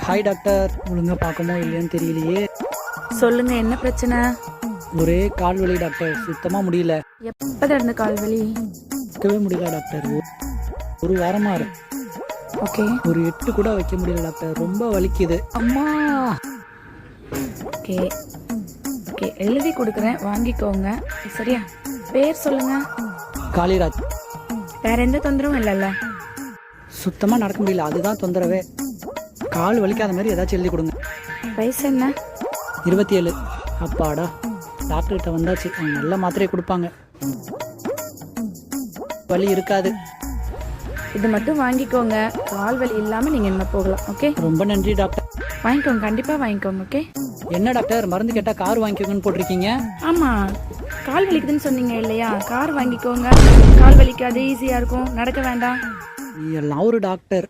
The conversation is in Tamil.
ஹாய் டாக்டர், ஒழுங்கா பார்க்கமோ இல்லையான்னு தெரியலையே. சொல்லுங்க, என்ன பிரச்சனை? ஒரே கால் வலி டாக்டர், சுத்தமா முடியல. எப்பதான் இருந்த கால் வலி? வைக்கவே முடியல டாக்டர். ஒரு வாரமா இருக்கு. ஓகே. ஒரு 8 கூட வைக்க முடியல டாக்டர், ரொம்ப வலிக்குது. அம்மா. ஓகே ஓகே, எழுதி கொடுக்குறேன், வாங்கிக்கோங்க. சரியா? பேர் சொல்லுங்க. காளிராஜ். வேற எந்த தொந்தரவும் இல்லைல்ல? சுத்தமா நடக்க முடியல, அதுதான் தொந்தரவே. கால் வலிக்காத மாதிரி ஏதாச்சும் எழுதி கொடுங்க. வயசு என்ன? 27. அப்பாடா, டாக்டர்கிட்ட வந்தாச்சு. அவங்க நல்ல மாத்திரையை கொடுப்பாங்க, வலி இருக்காது. இது மட்டும் வாங்கிக்கோங்க, கால் வலி இல்லாம நீங்க என்ன போகலாம். ஓகே, ரொம்ப நன்றி டாக்டர். வாங்கிக்கோங்க, கண்டிப்பா வாங்கிக்கோங்க. ஓகே. என்ன டாக்டர், மருந்து கேட்டா கார் வாங்கிக்கோங்கன்னு போட்டிருக்கீங்க? ஆமா, கால் வலிக்குதுன்னு சொன்னீங்க இல்லையா? கார் வாங்கிக்கோங்க, கால் வலிக்காது, ஈஸியா இருக்கும், நடக்க வேண்டாம். எல்லாம் ஒரு டாக்டர்.